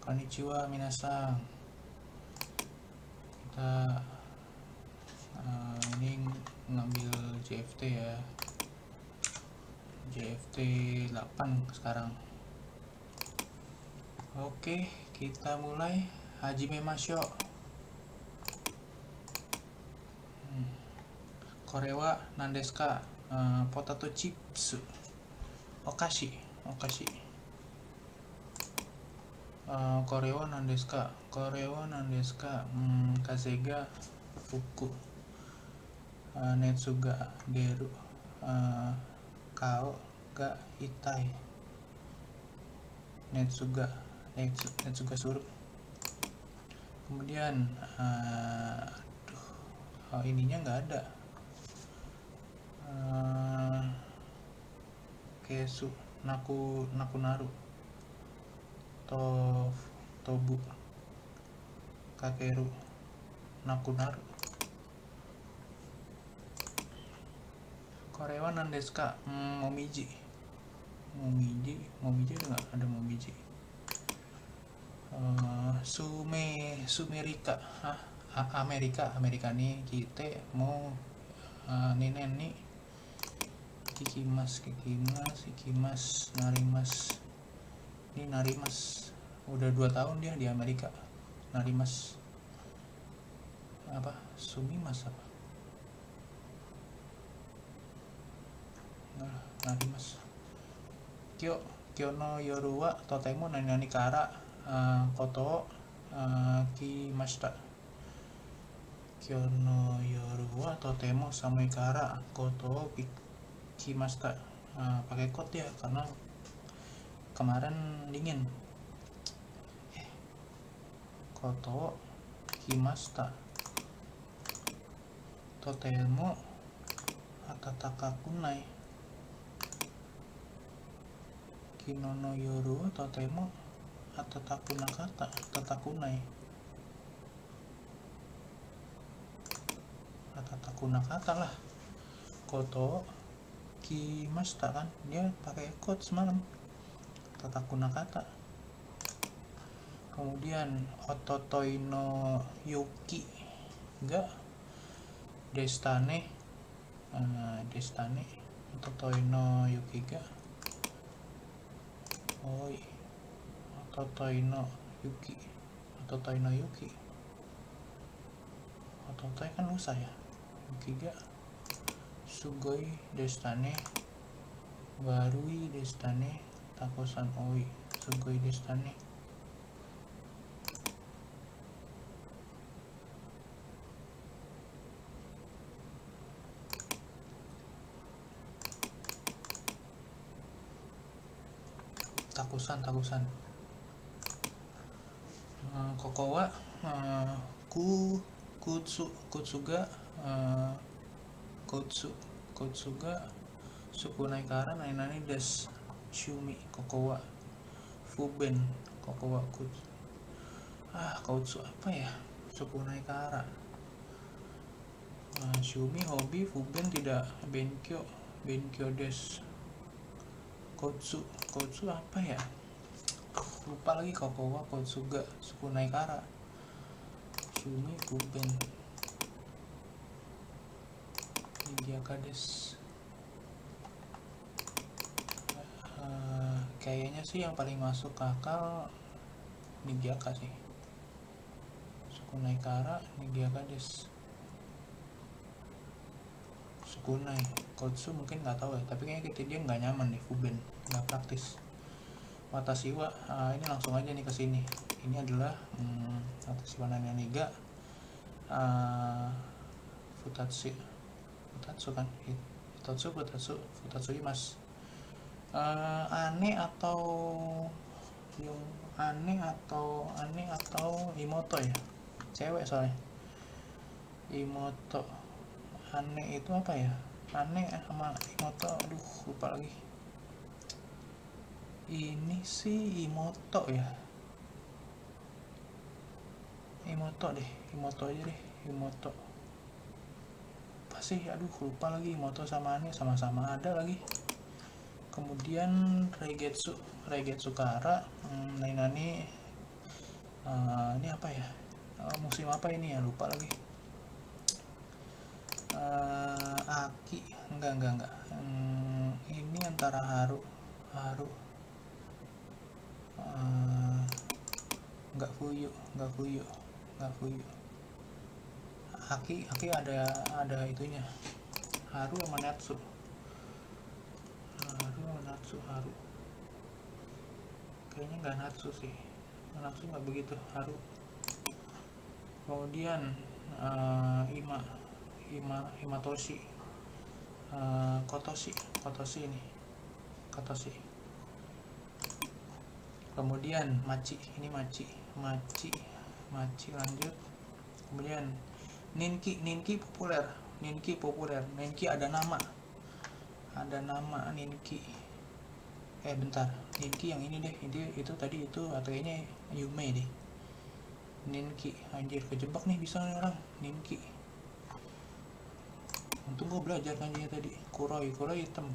Konnichiwa minasan. Kita ini ngambil JFT ya, JFT 8 sekarang. Oke, kita mulai. Hajime masyo. Korewa nandesu ka? Potato chips. Okashi. Korewa nandesu ka? Kasega fuku. Netsu ga deru. Kao ga itai. Netsu ga suru. Kemudian ininya nggak ada. Kesu nakunaru. Tobu kakeru nakunaru. Korewa nandesu ka? Momiji ada momiji. Sumerika. Amerika nih kita mau ninen nih. Kikimas, narimas. Udah 2 tahun dia di Amerika. Narimas apa? Sumimas apa? Narimas. Kyo no yoru wa totemo nani kara koto kimashita. Kyo no yoru wa totemo samui kara koto kimashita. Pakai kot ya karena kemarin dingin. Koto kimashita. Totemo atatakakunai. Kino no yoru totemo atatakunai. Atatakunakata lah. Koto kimashita kan dia pakai kot semalam. Atatakunakata. Kemudian ototoi no yuki ga destane. Ototoi no yuki ga ototoi no yuki. Ototoi kan lusa ya. Yuki ga sugoi destane. Warui destane. Takosan oi. Sugoi destane. Takusan. Kokowa kutsuga sukunai kara nani des shumi kokowa fuben kokowa kutsu. Kautsu apa ya? Sukunai kara. Shumi hobi, fuben tidak, benkyo des. Koutsu apa ya? Lupa lagi. Kokowa koutsuga sukunai kara. Shumi fuben nigyaka des. Kayaknya sih yang paling masuk akal nigyaka sih. Sukunai kara nigyaka des. Sukunai koutsu mungkin nggak tahu ya, tapi kayaknya dia nggak nyaman nih, fuben nggak praktis. Watashi wa ini langsung aja nih ke sini. Ini adalah watashi wa nani ga futatsu kan, futatsu mas. Aneh atau imoto ya, cewek soalnya. Imoto. Aneh itu apa ya? Aneh sama imoto, aduh lupa lagi. Ini sih imoto ya. Imoto aja deh. Apa sih? Aduh lupa lagi. Imoto sama aneh sama-sama ada lagi. Kemudian Reigetsu Kara, nani ini apa ya, musim apa ini ya, lupa lagi. Aki enggak, ini antara Haru enggak Fuyu. Aki ada itunya, Haru sama Natsu. Haru kayaknya nggak Natsu sih, Natsu nggak begitu, Haru. Kemudian Himatoshi, Kotoshi. Kemudian Machi, ini Machi. Lanjut. Kemudian Ninki populer. Ninki ada nama Ninki. Bentar, Ninki yang ini deh, itu tadi itu atau kayaknya Yume deh. Ninki, anjir kejebak nih bisa nih orang. Ninki, untung gue belajar kanjinya tadi. Kuroi hitam.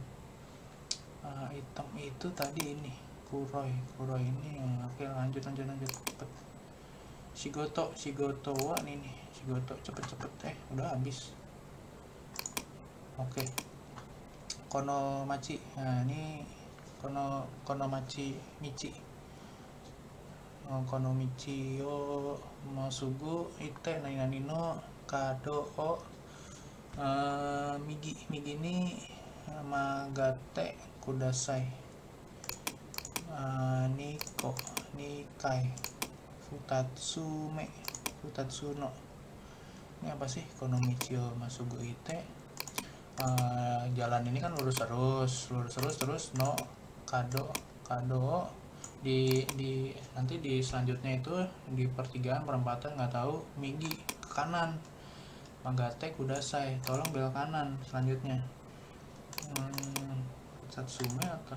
Hitam itu tadi ini Kuroi ini. Oke, lanjut cepet. Shigoto wa nih Shigoto, cepet udah habis. Oke. Konomachi, nah ini Konomachi Michi. Konomichi yo Masugu Ite Nani no Kado o Migi ni Magate Kudasai. Niko Nikai Futatsu no. Ini apa sih Konomichi yo Masugu Ite? Jalan ini kan lurus terus no Kado di nanti di selanjutnya itu di perempatan nggak tahu, Migi ke kanan, Magate Kudasai, tolong belok kanan selanjutnya. Satsume atau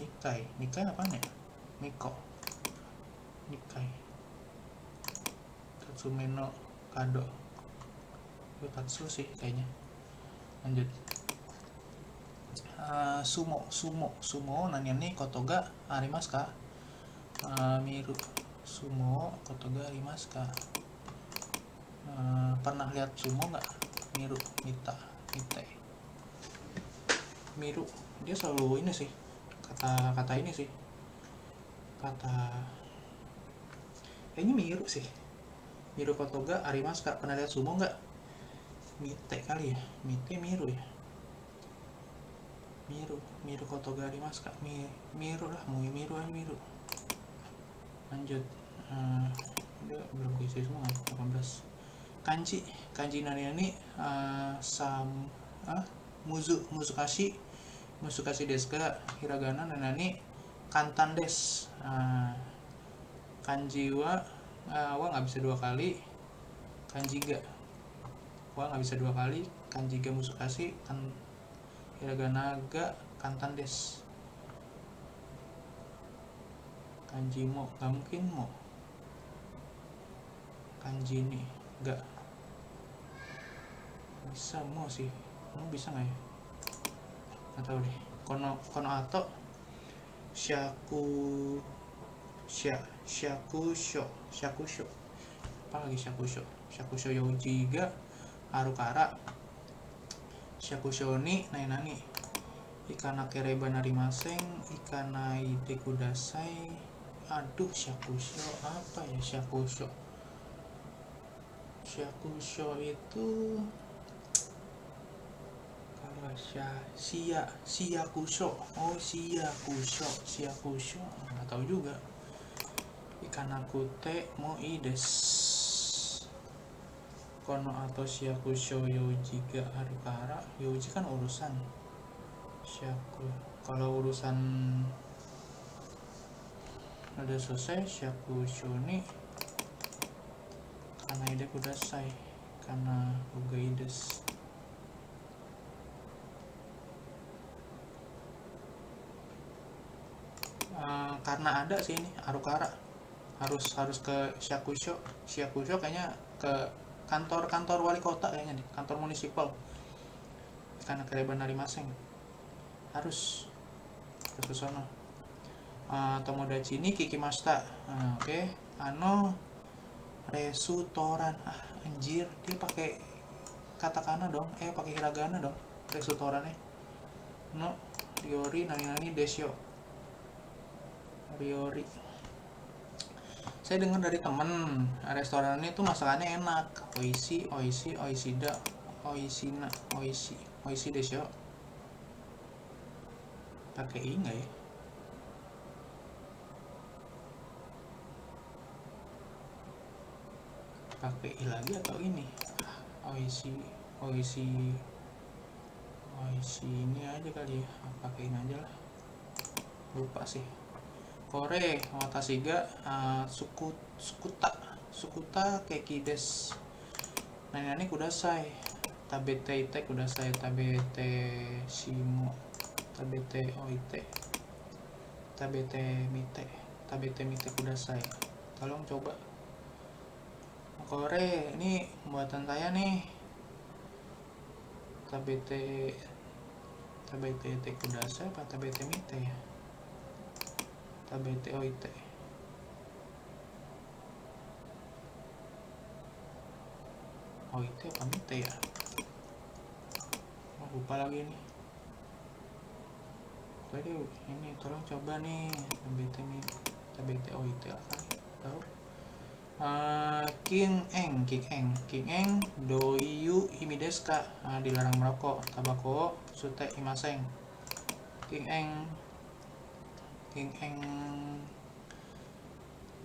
Nikai apaan ya? Miko Nikai, Satsume no Kado, Tatsu sih kayaknya. Lanjut. Sumo nani Kotoga arimasu ka? Miru Sumo Kotoga arimasu ka? Pernah lihat sumo nggak? Miru Mite Miru, dia selalu ini sih, kata ini sih, kayaknya Miru sih. Miru Kotoga arimasu ka, pernah lihat sumo nggak? Mite kali ya, Mite Miru ya. Miru Kotoga arimasu ka? Miru lah, mau Miru. Lanjut. Udah belum isi semua, 18. Kanji nani Musukashi desu ka? Hiragana nani Kantan desu. Kanji wa nggak bisa 2 kali, kanji ga Musukashi kan, hiragana ga Kantan desu. Kanji mo nggak mungkin mo, kanji ini nggak bisa. Mo sih, mo bisa nggak ya, nggak tahu deh. Kono ato Shakusho apa lagi? Shakusho Yoji ga Harukara. Shakusho ni nani Ikana kereba narimasen Ikana ide kudasai. Aduh, Shakusho apa ya? Shakusho itu kalau Shiyakusho. Oh, Shiyakusho nggak tahu juga. Ikanakute mo ides. Kono atau Shakusho Yoji ga Harukara. Yoji kan urusan. Kalau urusan udah selesai, Shakusho ni kana ide kudasai, kana ugaides. Karena ada sih ini Harukara, harus ke Shakusho kayaknya ke kantor wali kota kayaknya nih, kantor munisipal. Karena kereban narimaseng harus. Susono. Tomodachi ni kikimashita. Oke. Ano resutoran. Anjir, dia pakai katakana dong. Pakai hiragana dong. Resutorannya. No Ryori nani desyo. Ryori. Saya dengar dari temen, restoran ini tuh masakannya enak. Oishi, oishida, oishina, oishi desyo. Pakai i nggak ya? Pakai i lagi atau ini? Oishi ini aja kali ya. Pakein aja lah. Lupa sih. Kore watashi ga sukuta keki desu. Nani kudasai. Tabete ite kudasai. Tabete shimo. Tabete oite. Tabete mite kudasai. Tolong coba. Kore, ini buatan saya nih. Tabete ite kudasai apa tabete mite ya? Tabete oite. Oite apa mite ya? Lupa lagi nih. Tadi ini tolong coba nih tabete oite apa? Tahu? King Eng doiyu himi desu ka? Dilarang merokok. Tabako sute imaseng. King Eng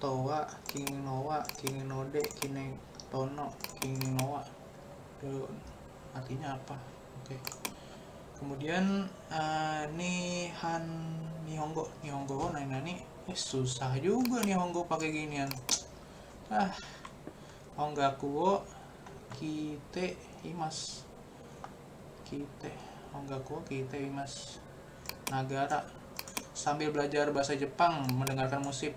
towa, King nowa, King node, King tono, King nowa. Itu artinya apa? Oke. Kemudian nihongo nani susah juga nihongo pakai ginian. Ongaku wo kite imasu. Nagara, sambil belajar bahasa Jepang mendengarkan musik.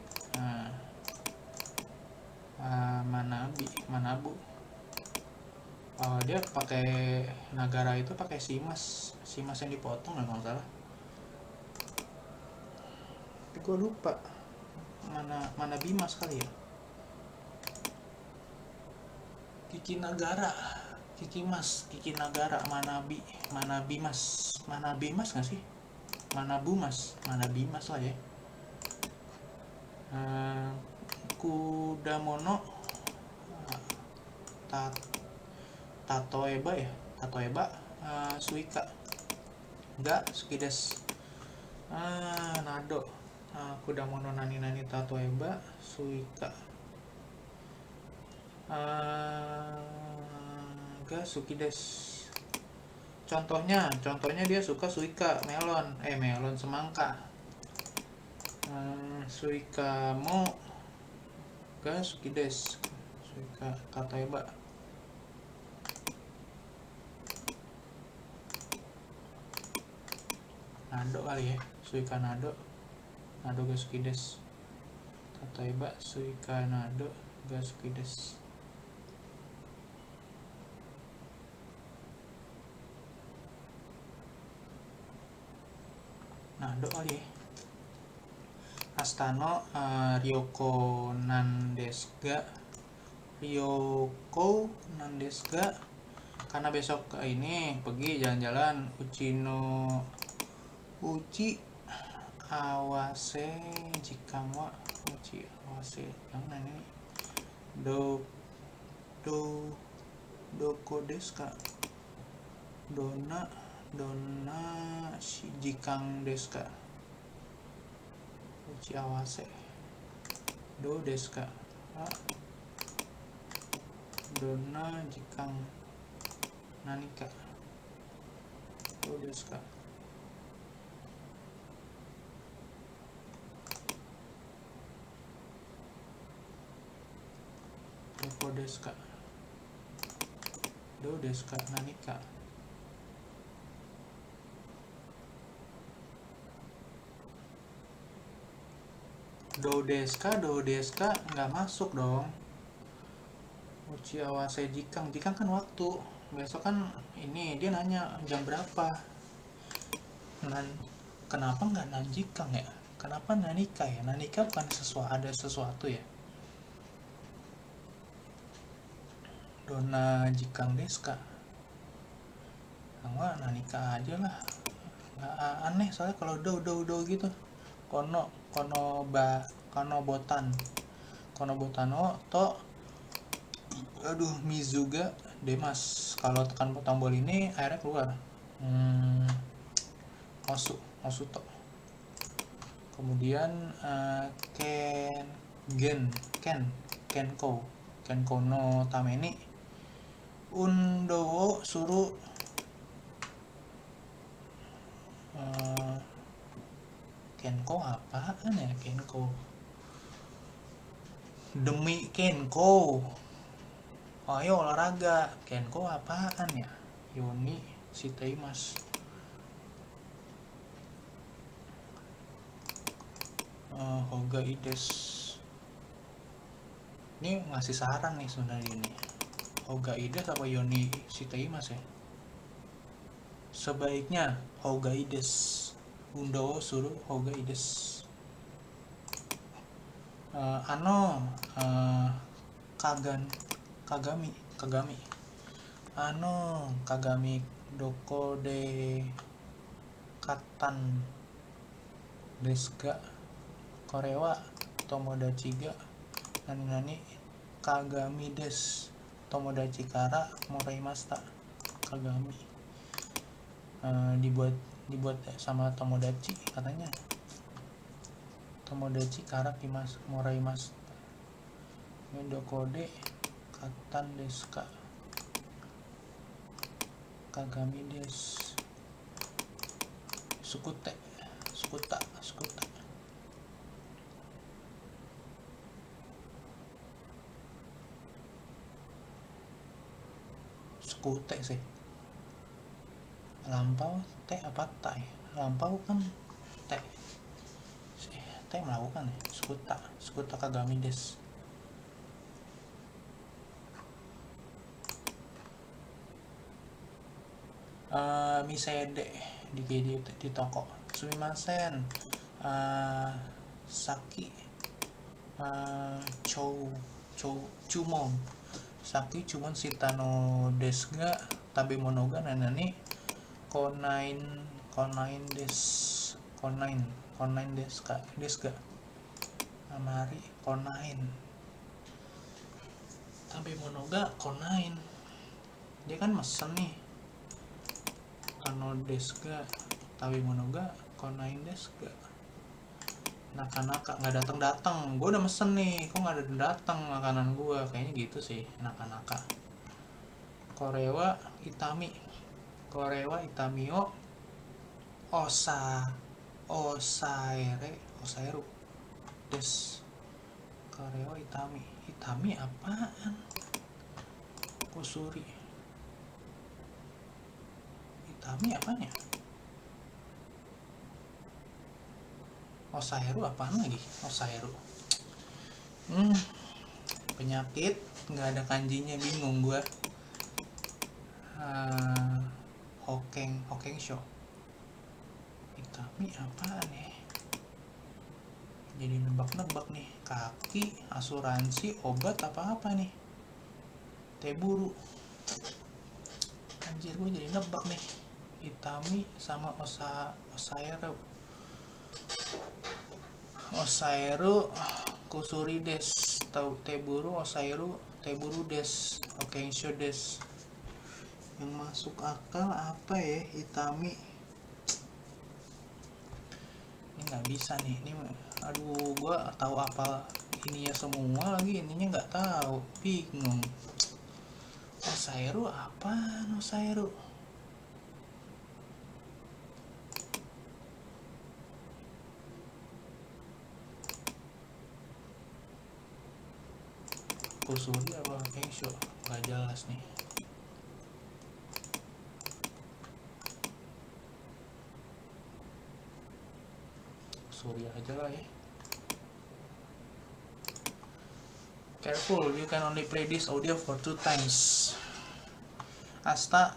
Manabu. Dia pakai nagara itu pakai shimas yang dipotong lah kalau salah. Tapi gue lupa mana bimas kali ya. Kiki nagara, mana bimas nggak sih? Manabimas lah ya. Kudamono tatoeba suika ga suki desu. Nado kudamono nani tatoeba suika ga suki desu. Contohnya dia suka suika melon semangka. Suika mo ga suki desu. Suika tatoeba. Nado kali ya, suika nado ga suki desu. Tatoeba suika nado ga suki desu. Nado kali ya. Astano ryoko nan desu ga. Karena besok ini pergi jalan-jalan. Uchi awase jikan wa yang ini doko desu ka? Dona jikan desu ka? Uchi awase do desu ka? Dona jikan nani ka? Do desu ka? Doko desu ka? Do desu ka? Nani ka? Do desu ka nggak masuk dong. Uchi awase jikang kan waktu. Besok kan ini dia nanya jam berapa. kenapa nggak Nanjikang ya? Kenapa Nanika ya? Nanika bukan ada sesuatu ya? Dona Jikang Deska. Enggak, Nanika aja lah. Nggak aneh soalnya kalau do gitu. Kono botano to Mizuga Demas. Kalau tekan tombol ini akhirnya keluar Osuto. Kemudian Kenko no Tameni Undowo Suru Kenko apaan ya? Kenko demi Kenko, ayo olahraga. Kenko apaan ya? Yoni Shiteimas. Hoga Ides ini ngasih saran nih sebenarnya ini. Hoga Ides apa Yoni Shiteimas ya? Sebaiknya Hoga Ides. Undowo suruh Hoga Ides. Kagami Kagami Doko de Katan Deska Korewa Tomodachi ga Nani Kagami des Tomodachi kara moraimashita. Kagami dibuat sama Tomodachi katanya. Tomodachi kara moraimashita. Doko de Katan Deska Kagami des Sukuta Sukute sih. Lampau teh apa tai? Lampau kan teh melakukan ya. Sukuta Kagami des. Misede di toko. Sumimasen. Saki Chumon Saki Chumon Shitano Desga Tabemonoga Nanani Konain Desga Amari Konain Tabemonoga Konain. Dia kan mesen nih Kano Desga Tabemonoga Konain Desga. Naka nggak datang. Gue udah mesen nih, kok nggak datang makanan gue? Kayaknya gitu sih. Naka Korewa Itami o Osaeru des. Korewa Itami apaan? Kusuri Itami apaan ya? Osaeru apaan lagi? Osaeru penyakit nggak ada kanjinya, bingung gue. Hokeng show Itami apaan nih? Jadi nebak nih. Kaki, asuransi, obat apa nih? Teburu. Anjir, gue jadi nebak nih. Itami sama Osaeru Kusuri des. Teburu Osaeru Teburu des. Hokensho des. Yang masuk akal apa ya? Itami ini nggak bisa nih. Ini aduh, gue tahu apa ininya semua lagi, ininya nggak tahu, bingung. Osaeru apaan? Osaeru Kusuri apa Kensho? Nggak jelas nih. Kusuri aja lah ya. Careful, you can only play this audio for 2 times. Asta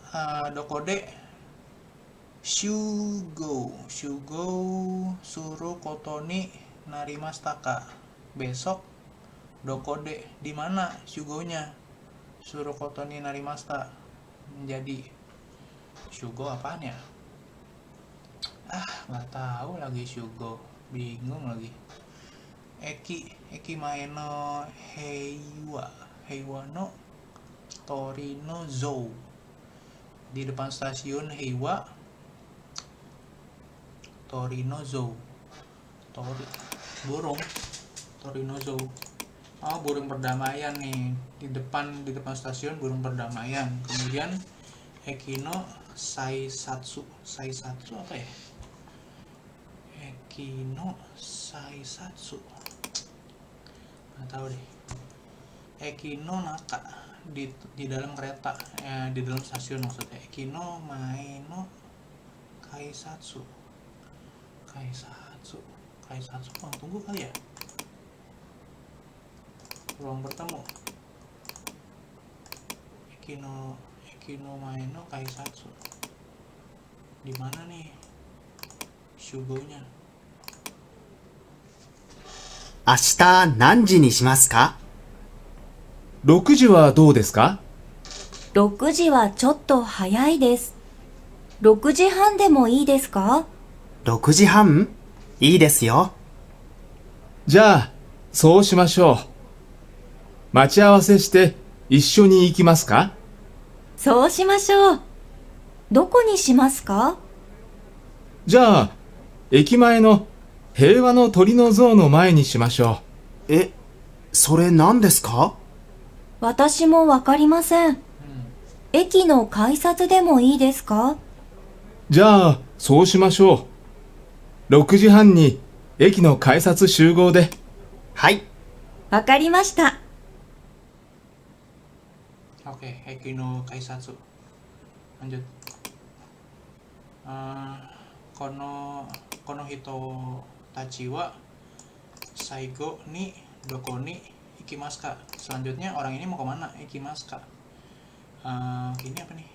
Dokode Shugo suru koto ni narimashita ka. Besok dokode. Di mana Shugo-nya? Suru koto ni narimashita. Menjadi. Shugo apaan ya? Nggak tahu lagi Shugo. Bingung lagi. Eki mae no Heiwa no Torino Zou. Di depan stasiun Heiwa Torino Zou. Burung Torino Zou. Burung perdamaian nih. Di depan stasiun burung perdamaian. Kemudian Ekino Saisatsu apa ya? Ekino Saisatsu. Nggak tahu deh. Ekino Naka di dalam kereta, di dalam stasiun maksudnya. Ekino Maeno Kaisatsu ruang tunggu kali ya, ruang bertemu. Ekino Maeno Kaisatsu. Di mana nih Shugo-nya? 明日何時にしますか？ 6時はどうですか？ 6時はちょっと早いです。6時半でもいいですか？ 6時半？いいですよ。じゃあ、そうしましょう。待ち合わせして一緒に行きますか？そうしましょう。どこにしますか？じゃあ、駅前の平和の鳥の像の前にしましょえ、それ何ですか？私もわかりません。駅の改札でもいいですか？う。じゃあ、そうしましょう。6時半に駅の改札集合で。はい。わかりました。Oke, Ekino Kaisatsu. Lanjut. Konohito Tachi wa Saigo ni doko ni ikimasu ka. Selanjutnya orang ini mau kemana? Ikimasu ka. Ini apa nih?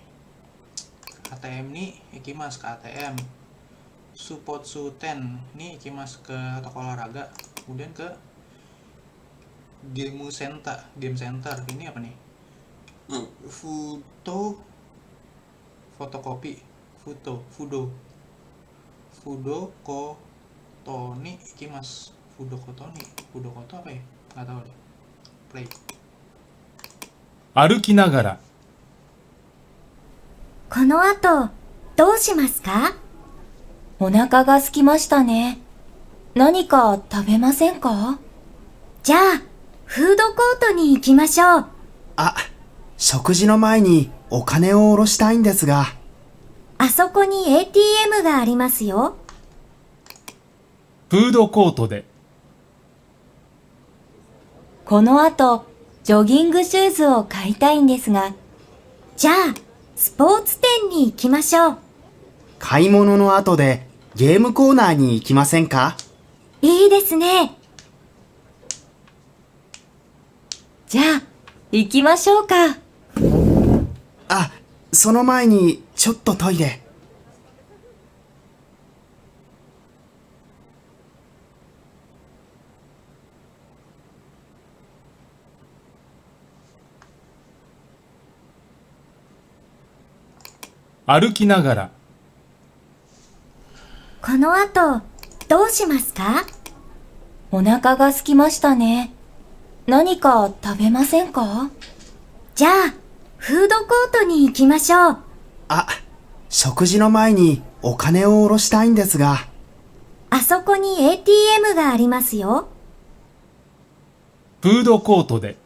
ATM ni ikimasu ke ATM. Supotsu ten ni ikimasu ke toko olahraga. Kemudian ke game center. Ini apa nih? Fotokopi. Fudo koto ni ikimasu. Fudo koto apa ya? Nggak tahu deh. Play. 歩きながら。この後、どうしますか？お腹が空きましたね。何か食べませんか？じゃあ、フードコートに行きましょう。食事の前にお金を下ろしたいんですが。あそこに ATM がありますよ。フードコートで。この後、ジョギングシューズを買いたいんですが。じゃあ、スポーツ店に行きましょう。買い物の後でゲームコーナーに行きませんか？いいですね。じゃあ、行きましょうか。その前にちょっとトイレ。歩きながら。この後、どうしますか？お腹が空きましたね。何か食べませんか？じゃあ、フードコートに行きましょう。食事の前にお金を下ろしたいんですが。あそこに ATM がありますよ。フードコートで。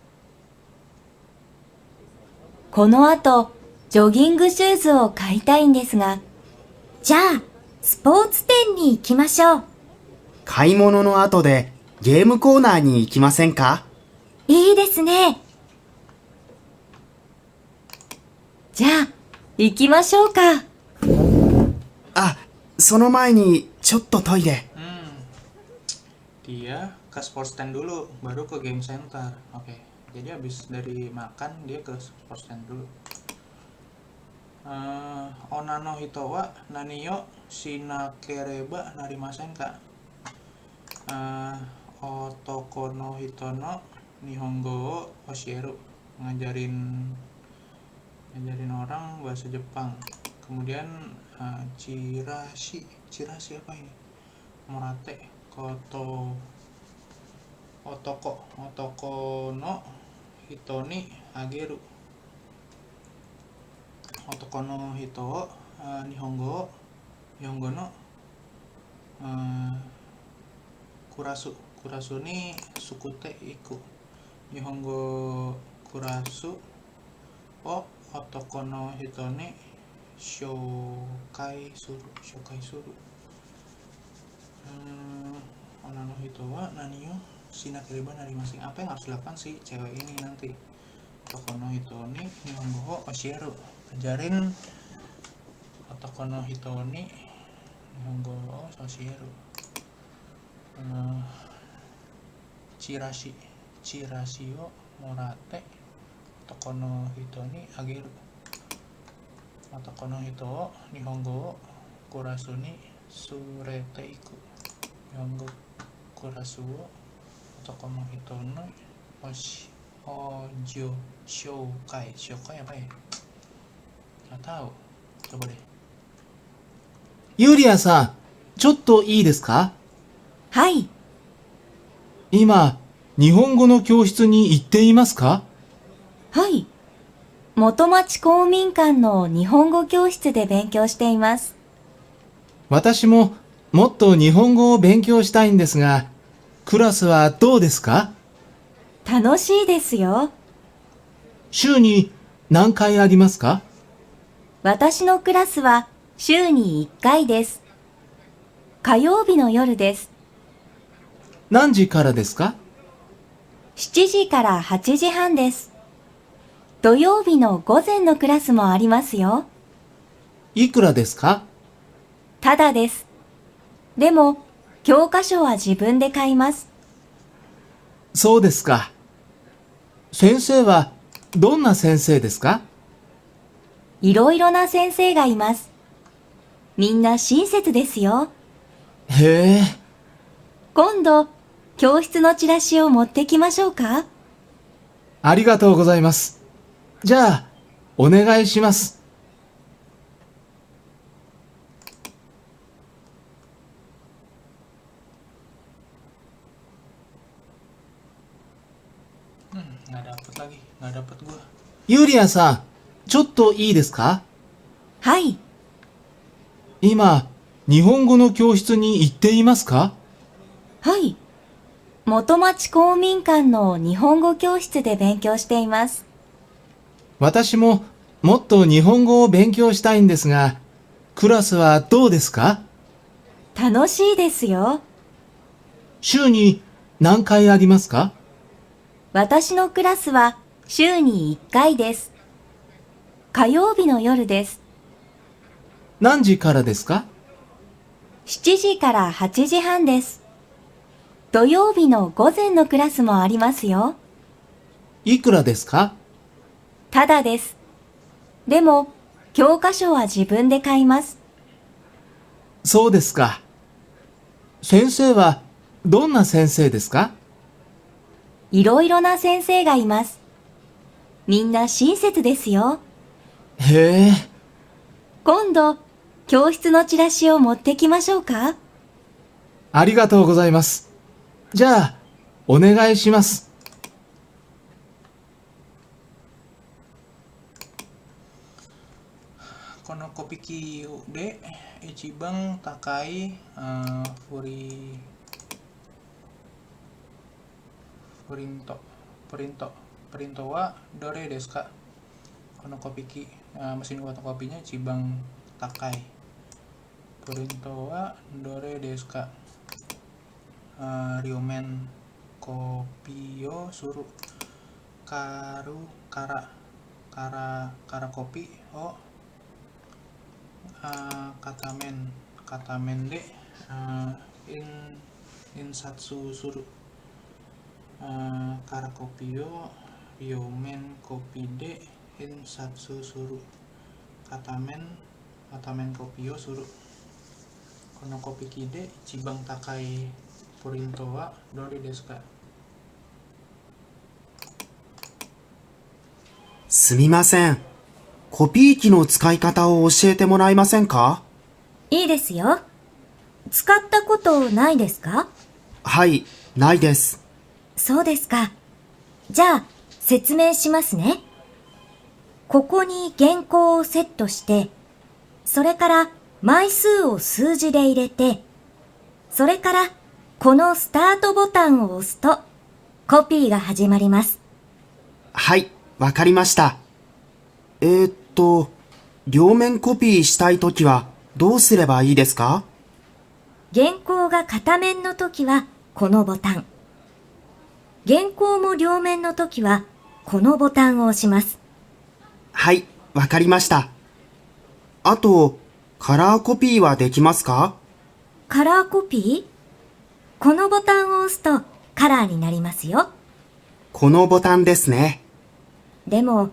この後、ジョギングシューズを買いたいんですが。じゃあ、スポーツ店に行きましょう。買い物の後でゲームコーナーに行きませんか？いいですね。じゃあ、行きましょうか。その前にちょっとトイレ。Dia ke sports stand dulu, baru ke game center. Oke. Jadi habis dari makan dia ke sports stand dulu. Onna no hito wa nani yo shinakereba narimasen ka. Otoko no hito no nihongo wo oshieru, ngajarin orang bahasa Jepang. Kemudian chirashi apa ini? Morate otoko no hito ni ageru. Otoko no hito nihongo no kurasu ni sukute iku. Nihongo kurasu o otoko no hito ni shokai suru. Onna no hito wa nani yo shinakereba narimasen. Apa yang harus dilakukan si cewek ini nanti? Otoko no hito ni nihongo wo oshieru, ajarin otoko no hito ni nihongo wo oshieru. Chirashi wo morate otoko no hito ni ageru. Otoko no hito wo nihongo wo kurasu ni surete iku. Nihongo kurasu wo otoko no hito no ojo shokai apa ya? Nggak tahu. Coba deh. ユリアさん、ちょっといいですか？はい。今、日本語の教室に行っていますか？はい。元町公民館の日本語教室で勉強しています。私ももっと日本語を勉強したいんですが、クラスはどうですか？楽しいですよ。週に何回ありますか？私のクラスは週に1回です。火曜日の夜です。何時からですか？ 7時から8時半です。土曜日の午前のクラスもありますよ。いくらですか？ただです。でも、教科書は自分で買います。そうですか。先生はどんな先生ですか？いろいろな先生がいます。みんな親切ですよ。へえ。今度、教室のチラシを持ってきましょうか？ありがとうございます。じゃあ、お願いします。Nggak dapet gua. ユリアさん、ちょっといいですか？はい。今、日本語の教室に行っていますか？はい。元町公民館の日本語教室で勉強しています。私ももっと日本語を勉強したいんですが、クラスはどうですか？楽しいですよ。週に何回ありますか？私のクラスは週に1回です。火曜日の夜です。何時からですか？ 7時から8時半です。土曜日の午前のクラスもありますよ。いくらですか？ただです。でも、教科書は自分で買います。そうですか。先生はどんな先生ですか？いろいろな先生がいます。みんな親切ですよ。へえ。今度、教室のチラシを持ってきましょうか？ありがとうございます。じゃあ、お願いします。このコピキで一番高いプリントはどれですか？このコピキ、mesin fotokopinya Cibang Takai. Purinto wa dore desu ka? Ryomen kopio suru kara kopi o katamen de insatsu suru kara kopi o ryomen kopi de insatsu suru. 片面コピーをする。このコピ機で一番高いプリントはどれですか？すみません。コピー機の使い方を教えてもらえませんか？いいですよ。使ったことないですか？はい、ないです。そうですか。じゃあ、説明しますね。ここに原稿をセットして、それから枚数を数字で入れて、それからこのスタートボタンを押すと、コピーが始まります。はい、わかりました。両面コピーしたいときはどうすればいいですか？原稿が片面の時はこのボタン。原稿も両面の時はこのボタンを押します。はい、わかりました。あと、カラーコピーはできますか？カラーコピー？このボタンを押すとカラーになりますよ。このボタンですね。でも、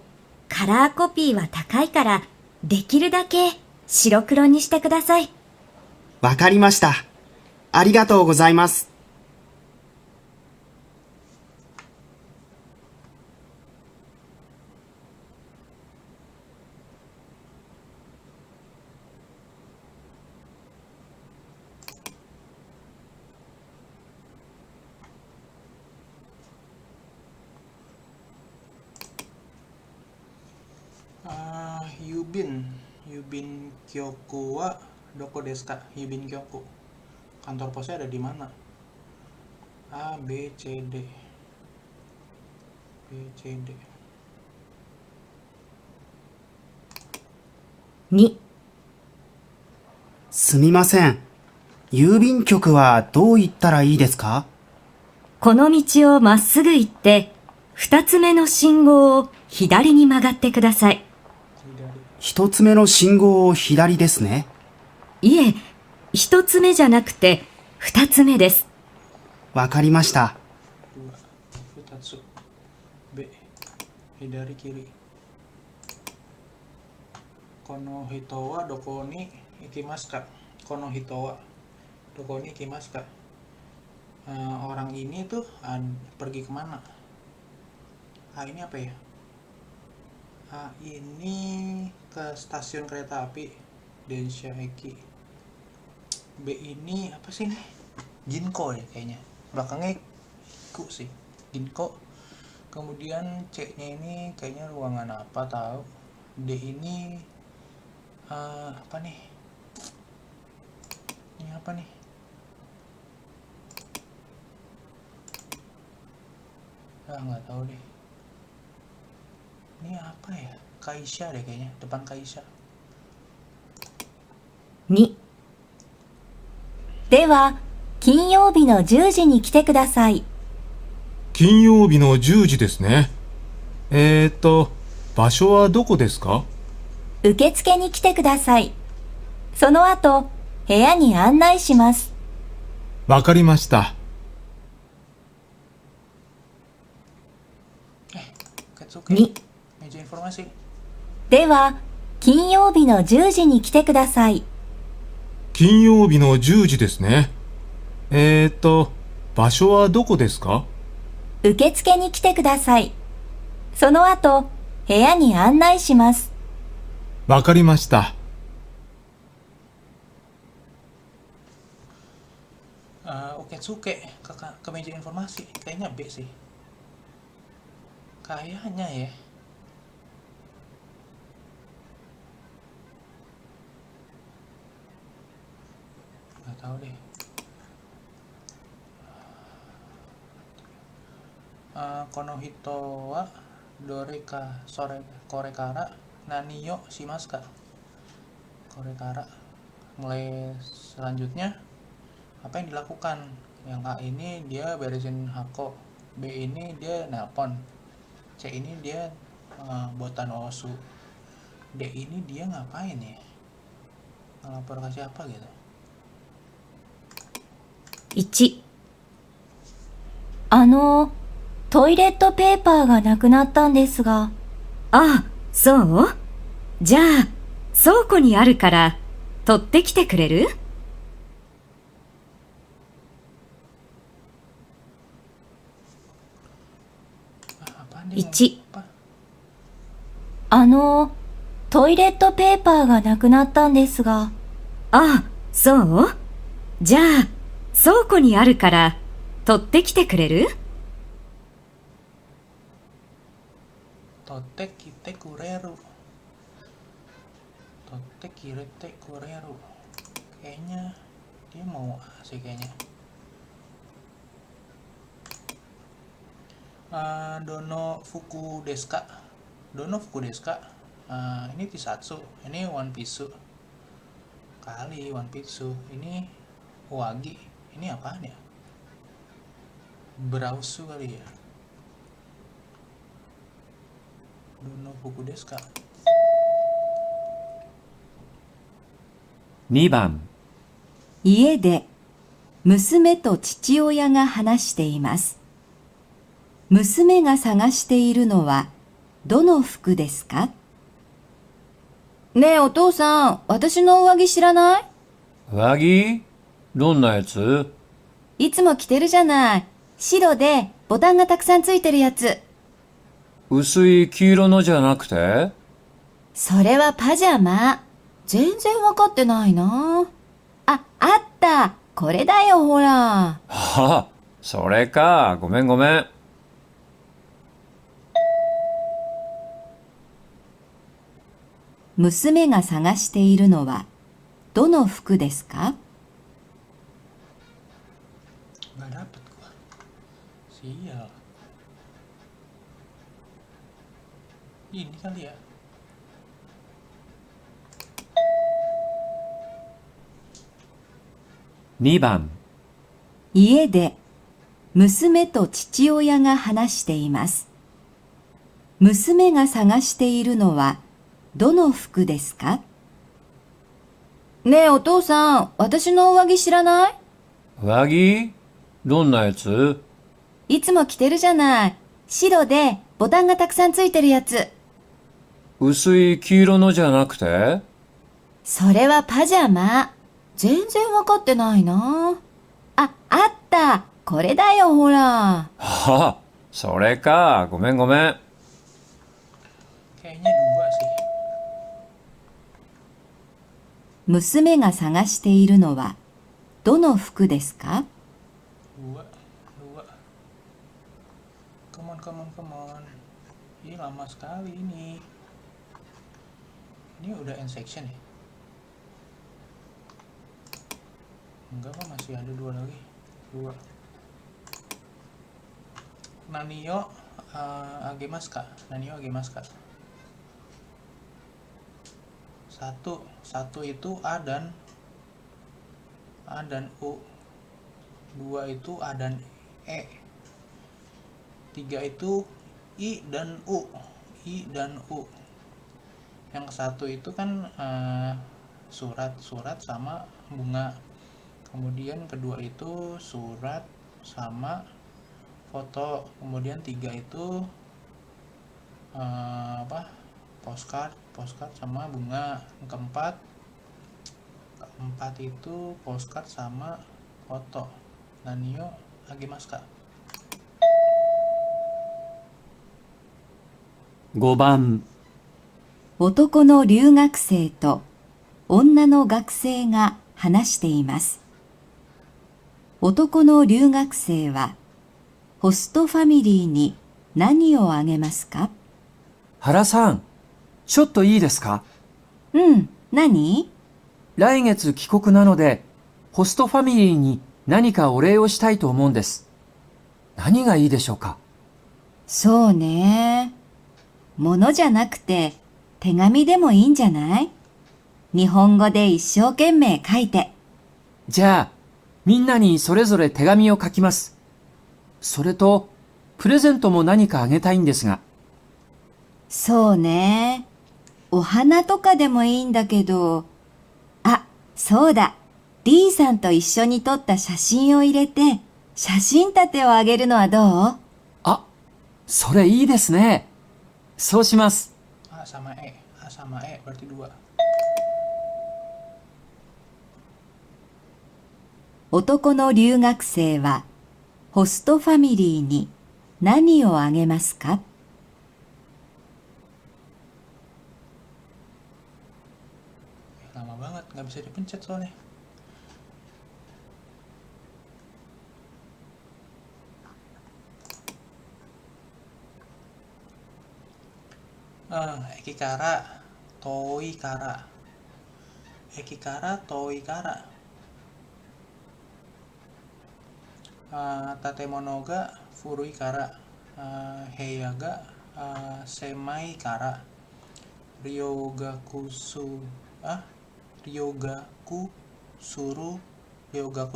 カラーコピーは高いから、できるだけ白黒にしてください。わかりました。ありがとうございます。郵便局はどこですか？郵便局。Kantor posnya ada di mana? A, B, C, D. B, C, D. 2、すみません。郵便局はどう行ったらいいですか？この道をまっすぐ行って、二つ目の信号を左に曲がってください。一つ目の信号を左ですね。いえ、一つ目じゃなくて、二つ目です。わかりました。2つ B 左kiri この人はどこに行きますか？この人はどこに行きますか？Orang ini tuh pergi kemana? A ini apa ya? A ini ke stasiun kereta api Densha Eki. B ini apa sih nih? Ginko ya kayaknya. Belakangnya Ku sih. Ginko. Kemudian C-nya ini kayaknya ruangan apa tahu. D ini apa nih? Ini apa nih? Nggak tahu deh. Ini apa ya? Kaisha deh kayaknya. Depan Kaisha. 2、では、金曜日の10時に来てください。金曜日の10時ですね。場所はどこですか？受付に来てください。その後、部屋に案内します。わかりました。2、Meja informasi. では、金曜日の10時に来てください。金曜日の10時ですね。場所はどこですか？受付に来てください。その後、部屋に案内します。わかりました。Oketsuke ke meja informasi. Kayaknya B sih. Kayaknya ya. Nggak tahu deh. Konohito wa doreka korekara naniyo shimasu ka? Korekara. Mulai selanjutnya apa yang dilakukan? Yang A ini dia beresin hako, B ini dia nelpon, C ini dia buatan osu, D ini dia ngapain ya? Ngelapor ke siapa gitu? 1、トイレットペーパーがなくなったんですが。ああ、そう？じゃあ、倉庫にあるから取ってきてくれる？ Apaan dia 1、 apa? トイレットペーパーがなくなったんですが。ああ、そう？じゃあ、倉庫にあるから取ってきてくれる？ Totek kite kureru. Totek kirete kureru. Kayaknya dia mau A sih kayaknya. Dono Fuku Deska. Dono Fuku Deska. Ini Tisatsu. Ini One Piece. Kali One Piece. Ini Wagi. Ini apaan ya? Brausu kali ya. Dono Fuku Deska. 2番、家で娘と父親が話しています。娘が探しているのはどの服ですか？ねえお父さん、私の上着知らない？上着どんなやつ？いつも着てるじゃない。白でボタンがたくさんついてるやつ。薄い黄色のじゃなくて？それはパジャマ。全然わかってないな。あ、あった。これだよ、ほら。はあ、それか。ごめんごめん。娘が探しているのはどの服ですか？ Nggak dapet gua. Sial. Ini kali ya. 2番、家で娘と父親が話しています。娘が探しているのはどの服ですか？ねえお父さん、私の上着知らない？上着どんなやつ？いつも着てるじゃない。白でボタンがたくさんついてるやつ。薄い黄色のじゃなくて？それはパジャマ。全然わかってないな。あ、あった。これだよ、ほら。はあ、それか。ごめんごめん。 Kayaknya dua sih. 娘が探しているのはどの服ですか？ Dua. Come on, come on, come on. Ini lama sekali ini. Ini udah end section ya? Enggak kok, masih ada dua lagi. Dua. Nanio Agemaska. Nanio Agemaska. Satu itu A dan U. Dua itu A dan E. Tiga itu I dan U. Yang satu itu kan surat sama bunga. Kemudian kedua itu surat sama foto. Kemudian tiga itu postcard sama bunga. Keempat itu postcard sama foto. Nanio Agemaska. 5番、男の留学生と女の学生が話しています。男の留学生はホストファミリーに何をあげますか？原さん、ちょっといいですか？うん、何？来月帰国なので、ホストファミリーに何かお礼をしたいと思うんです。何がいいでしょうか？そうね。物じゃなくて手紙でもいいんじゃない？日本語で一生懸命書いて。じゃあ、みんなにそれぞれ手紙を書きます。それと、プレゼントも何かあげたいんですが。そうね。お花とかでもいいんだけど。あ、そうだ。リーさんと一緒に撮った写真を入れて、写真立てをあげるのはどう？あ、それいいですね。そうします。A sama E berarti dua. 男の留学生はホストファミリーに何をあげますか？ Lama banget, nggak bisa dipencet soalnya. Ekikara, Toikara. Ekikara, Toikara. Tatemonoga, Furuikara. Heiaga, Semaikara. Ryogaku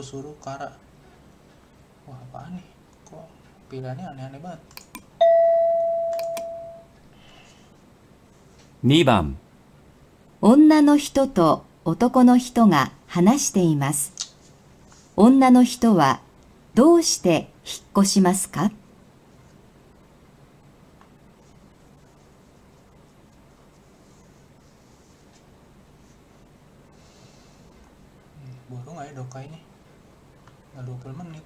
suru kara. Wah, apaan nih? Kok pilihannya aneh-aneh banget. 2番、女の人と男の人が話しています。女の人はどうして引っ越しますか？ Baru nggak ya Doka ini? Nggak 20 menit.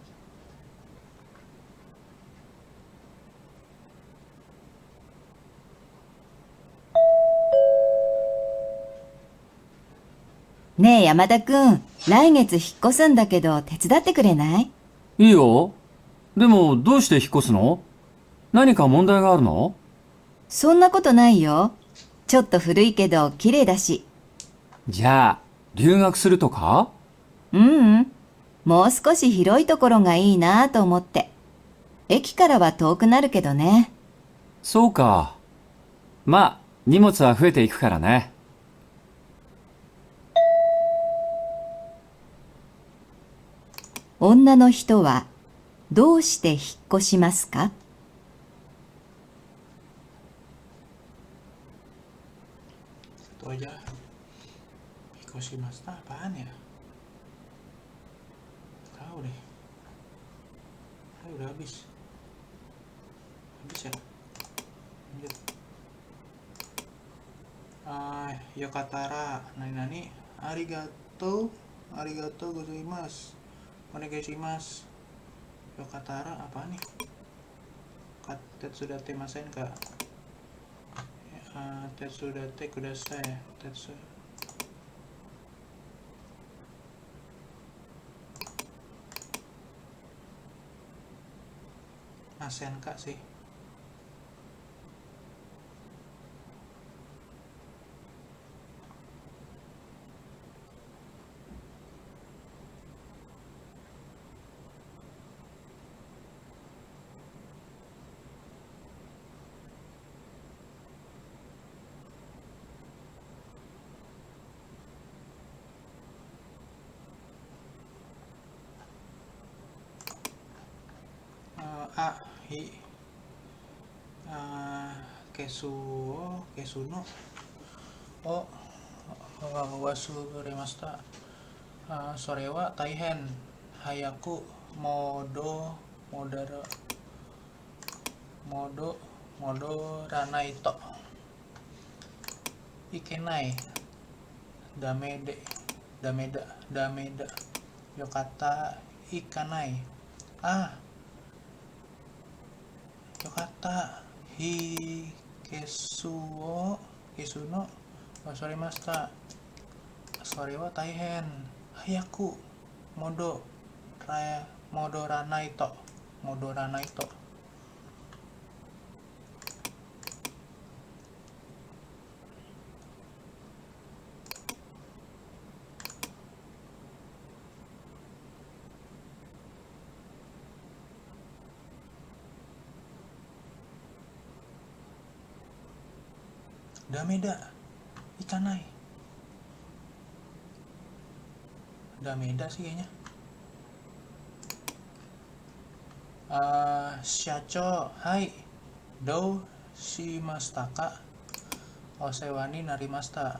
ねえ山田くん、来月引っ越すんだけど手伝ってくれない？いいよ。でも、どうして引っ越すの？何か問題があるの？そんなことないよ。ちょっと古いけど綺麗だし。じゃあ、留学するとか？ううん。もう少し広いところがいいなと思って。駅からは遠くなるけどね。そうか。まあ、荷物は増えていくからね。女の人はどうして引っ越しますか？ Itu aja. Hikoshimasta apaan ya? Tahu deh. Udah habis. Habis ya? Lanjut. Yokatara nani arigato gozaimasu. Onegaishimasu. Yokatara apa nih? Tetsudate masen ka? Tetsudate kudasai. Masen ka sih. Hi kesuno wasuremasta sorewa taihen hayaku modo ranaito ikenai dameda yokata ikanai yokata kesuno wasorimashita sorewa taihen hayaku modo ranaito dameda ikanai dameda sih kayaknya. Shacho hai dou shimashita ka osewani narimashita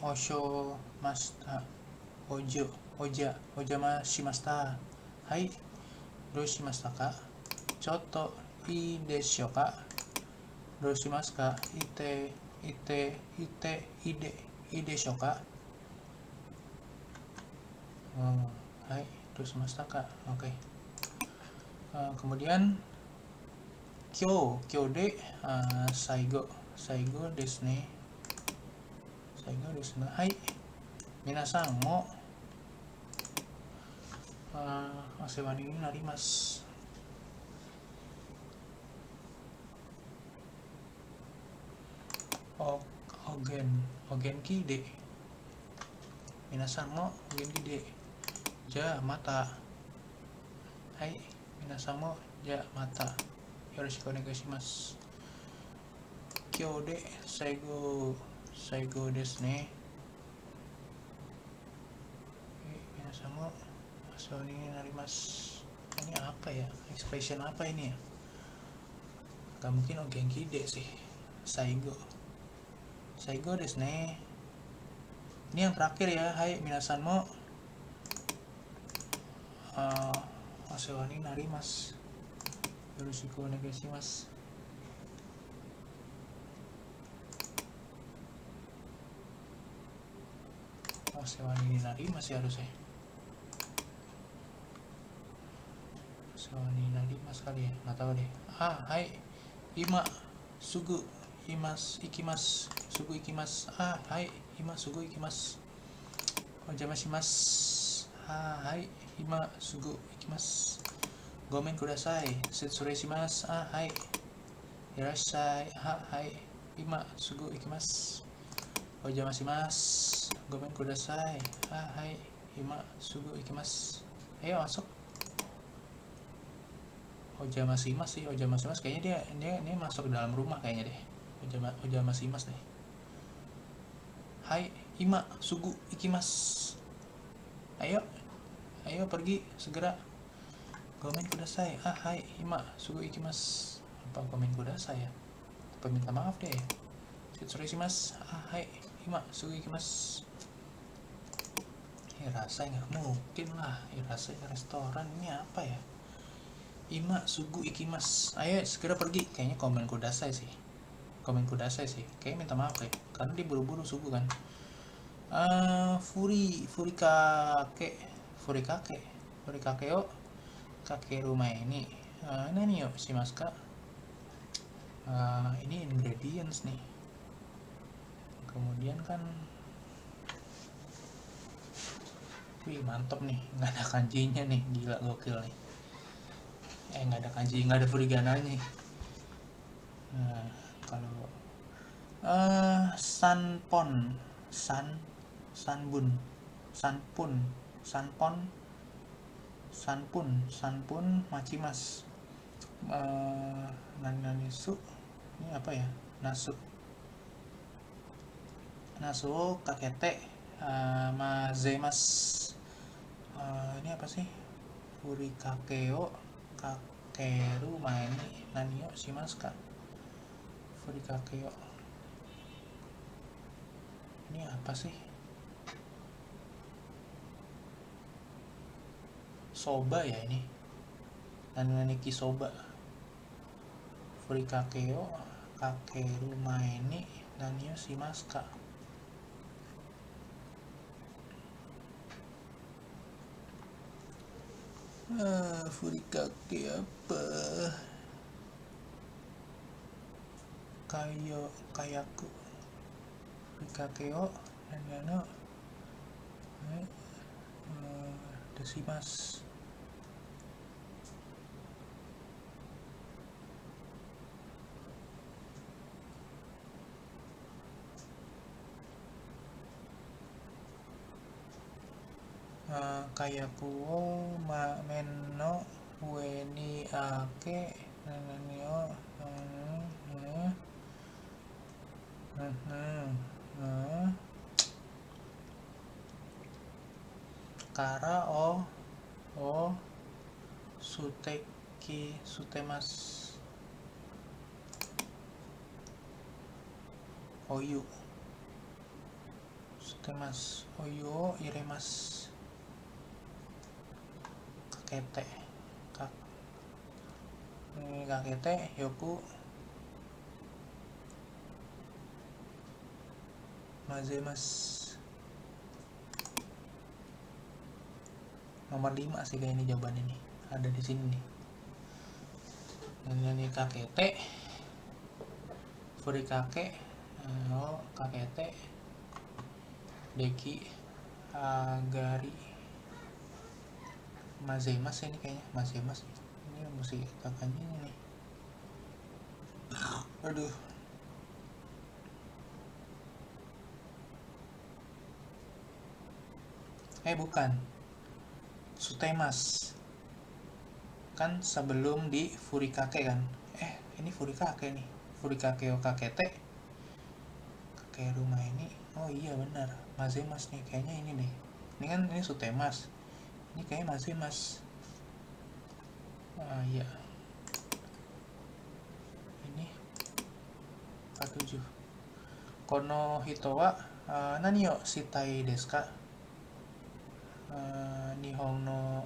osho mashita oja shimashita hai dou shimashita ka chotto ii desho kaどうしますかいでしょうか Hai, doshimashita ka. Oke. Kemudian kyo de saigo desu ne. Hai, minasan mo osewa ni narimasu. Ogenki de. Minasan mo ogenki de. Ja mata. Hai, minasan mo ja mata. Yoroshiku onegaishimasu. Kyo de saigo desu ne. Minasan mo osewa ni narimasu. Ini apa ya? Expression apa ini ya? Gak mungkin ogenki de sih. Saigo desu ne. Ini yang terakhir ya. Hai, minasan mo osewa ni narimasu. Yoroshiku onegaishimasu. Osewa ni narimasu ya harusnya. Osewa ni narimasu kali ya, nggak tahu deh. Hai, ima sugu ikimasu. Hai, ima sugu ikimasu. Ojamashimashita. Hai, ima sugu ikimasu. Gomen kudasai. Setsurei shimasu. Hai, irashai. Hai, ima sugu ikimasu. Ojamashimashita. Gomen kudasai. Hai, ima sugu ikimasu. Ayo masuk. Ojamashimashita sih, ojamashimashita kayaknya dia masuk ke dalam rumah kayaknya deh. Ojamashimashita deh. Hai, ima sugu ikimasu. Ayo pergi segera. Gomen kudasai. Hai, ima sugu ikimasu. Apa gomen kudasai ya? Apa minta maaf deh. Setsurei shimasu. Hai, ima sugu ikimasu. Irasai nggak mungkin lah. Irasai restoran ini apa ya? Ima sugu ikimasu. Ayo segera pergi. Kayaknya komen kudasai sih. Kayaknya minta maaf ya. Karena dia buru-buru sugu kan. Furikake o kakeru mae ni nani yo shimasu ka? Ini ingredients nih. Kemudian kan mantap nih, nggak ada kanjinya nih, gila gokil nih. Nggak ada kanji, nggak ada furigananya. Nah, kalau sanpun machimasu. Nanisu ini apa ya? Nasu o kakete mazemasu. Ini apa sih? Furikake o kakeru mae ni nani o shimasu ka? Furikake o. Ini apa sih? Soba ya ini. Nani kisoba. Furikake o kakeru mae ni nani o shimasu ka? Furikake apa? Kayaku. Furikake o nani o deshimasu. Kayaku o men no ue ni ake nani o kara o sutemasu. Oyu sutemasu. Oyu o iremasu. Kakete yoku mazemasu. nomor 5 sih kayaknya jawabannya nih, ada di sini nih. Nani kakete, furikake, kakete, deki, agari, mazemas ini kayaknya, mazemas ini mesti kakaknya ini nih. Aduh. Bukan. Sutemas. Kan sebelum di furikake kan. Ini furikake nih. Furikake o kakete. Kakek rumah ini. Oh iya benar. Mazemas nih kayaknya ini deh. Ini kan ini sutemas. Ini kayaknya mazemas. Iya. Ini 47. Kono hito wa nani yo shitai desu ka? Nihon no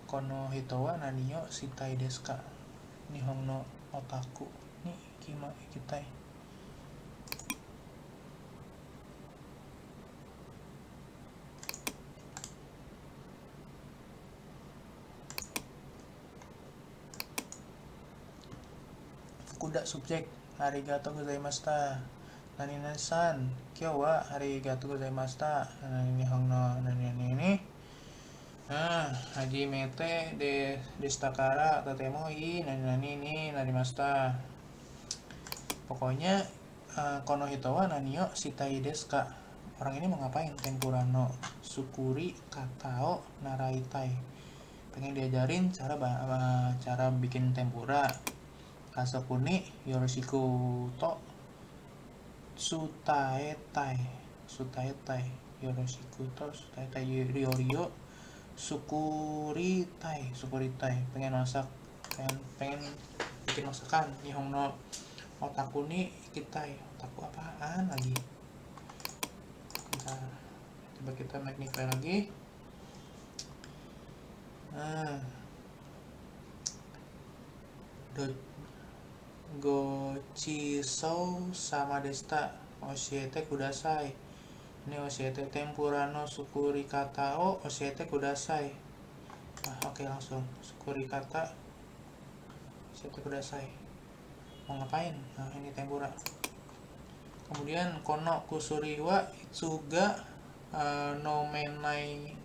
kono hito wa nani yo shitai desu ka? Nihon no otaku ni ikitai. Fukuda subjek, arigatou gozaimashita. Nani san, kyou wa arigatou gozaimashita. Nihon no nani ni. Hajimete deshita kara totemo ii nani ni narimashita. Pokoknya kono hito wa nani yo shitai desu ka? Orang ini mau ngapain? Tempura no sukuri katao naraitai. Pengen diajarin cara bikin tempura. Kasoku ni yoroshiku to sutaetai. Yoroshiku to sutaetai ryo sukuritai. Pengen masak, pengen bikin masakan. Nihon no otaku ni ikitai. Otaku apaan lagi? Coba kita magnify lagi. Gochishou sama deshita oshiete kudasai. Ini oshiete tempura no sukuri kata o oshiete kudasai. Oke, langsung sukuri kata oshiete kudasai. Mau ngapain? Ini tempura. Kemudian kono kusuri wa itsuga nomenain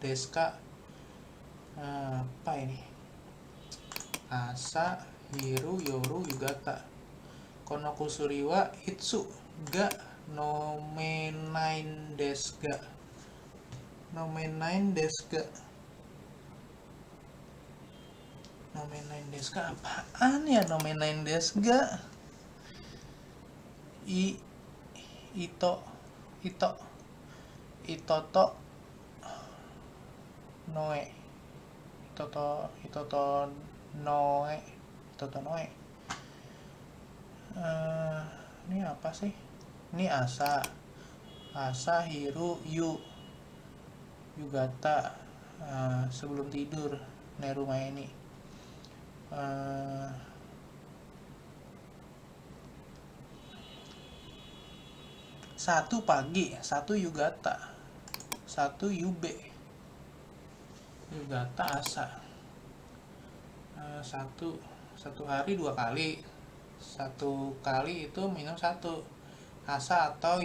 desu ka? Apa ini? Asa, hiru, yoru, yugata. Kono kusuri wa itsu ga nomenain desu ga? Nomenain desu ga? Nomenain desu ga apaan ya nomenain desu ga? Itoto noe. Ini apa sih? Ini asa, hiru, yugata. Sebelum tidur neruma ini. Satu pagi, satu yugata, satu yube. Yugata asa. Satu hari 2 kali. 1 kali itu minum 1 asa atau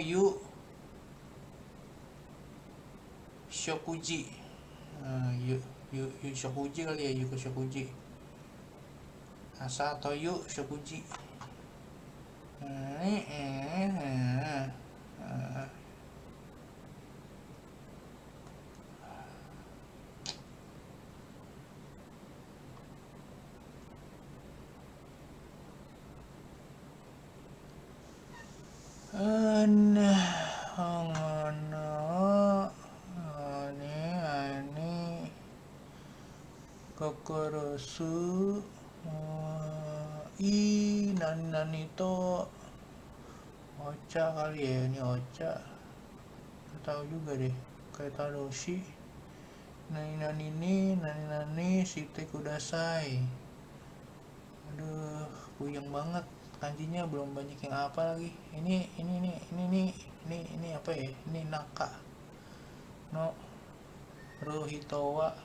shokuji. Shokuji kali ya, shokuji. Asa atau shokuji. Kokorosu nani to ocha kali ya, ini ocha. Gak tahu juga deh, kayak taroshi. Nani shite kudasai. Aduh, puyeng banget. Kanjinya belum banyak yang apa lagi. Ini apa ya? Ini naka. no Ruhitowa.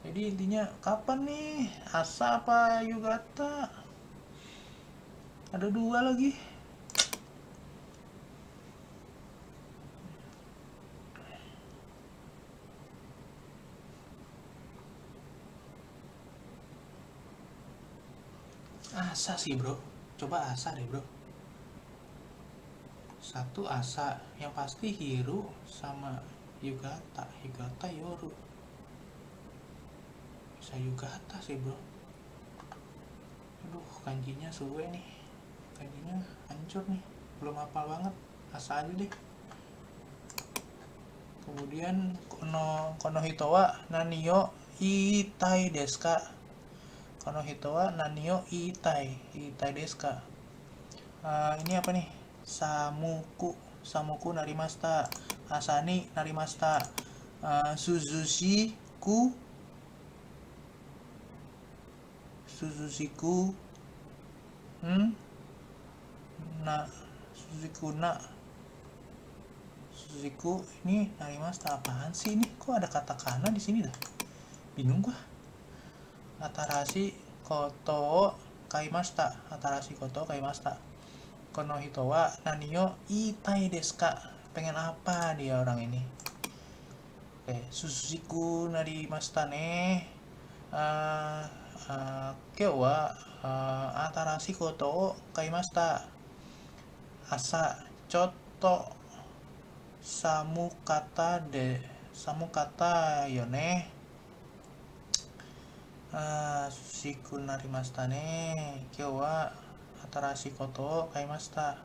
Jadi intinya kapan nih, Asa apa Yugata? Ada dua lagi. Asa sih bro, coba Asa deh bro. Satu Asa, yang pasti Hiro sama Yugata. Yugata Yoru. Bisa Yugata sih bro. Aduh, kanjinya suwe nih. Kanjinya hancur nih. Belum hafal banget. Asa aja deh. Kemudian Konohitowa Nanio Itai desu ka? Konohitowa Nanio Itai desu ka? Ini apa nih? Samuku narimashita. Asani narimashita. Suzushiku Suzuku ini narimashita. Apaan sih ini? Kok ada katakana di sini dah? Bingung gua. Atarashi koto kaimashita. Konohitowa Nanio Itai desu ka? Pengen apa dia orang ini? Oke, Suzuku narimashita ne. Kyou wa atarashi koto o kaimashita. Asa chotto samukata yo ne. Suzuku narimashita ne. Kyou wa atarashi koto o kaimashita.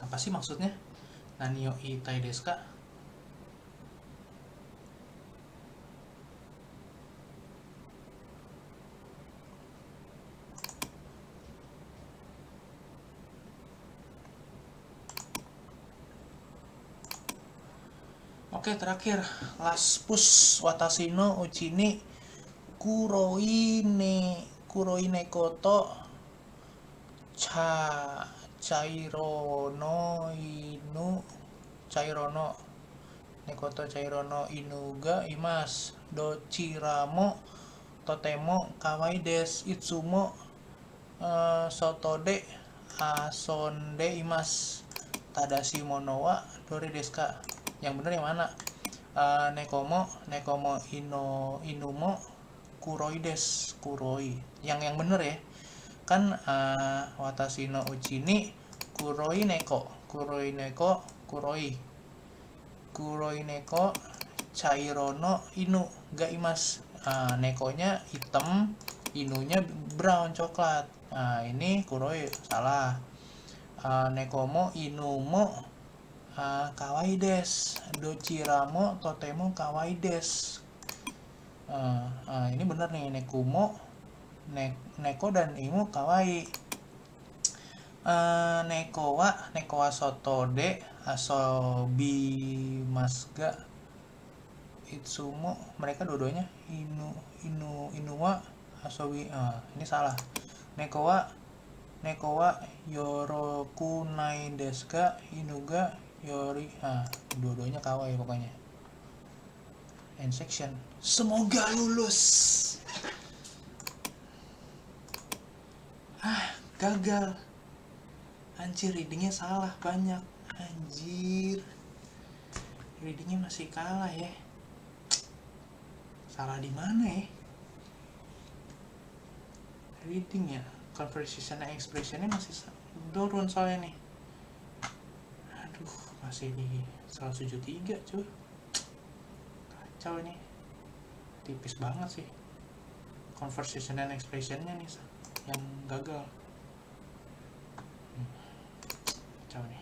Apa sih maksudnya? Nanio Itai desu ka? Oke, terakhir last push watashi no uchi ni kuroi nekoto chairo no nekoto chairo no inu ga imasu. Dochiramo totemo kawaii desu. Itsumo soto de asonde imasu. Tadashi mono wa dore desu ka? Yang bener yang mana? Nekomo inumo kuroi desu. Kuroi. Yang bener ya. Kan watashi no uchi ni kuroi neko kuroi neko chairo no inu ga imasu. Nekonya hitam, inunya brown coklat. Ini kuroi salah. Nekomo inumo kawaii desu. Dochiramo totemo kawaii desu. Ini bener nih, neko dan imu kawaii. Neko wa soto de asobimasu ga. Itsumo, mereka dua-duanya inu wa asobi. Ini salah. Neko wa yoroku nai desu ga? Inu ga yori. Dua-duanya kawaii pokoknya. End section. Semoga lulus. Gagal. Anjir, readingnya salah banyak. Anjir, readingnya masih kalah ya. Salah di mana ya? Reading ya, conversation and expressionnya masih turun soalnya nih. Aduh, masih di 173 cuy. Kacau ini, tipis banget sih conversation and expressionnya nih yang gagal. Kacau nih.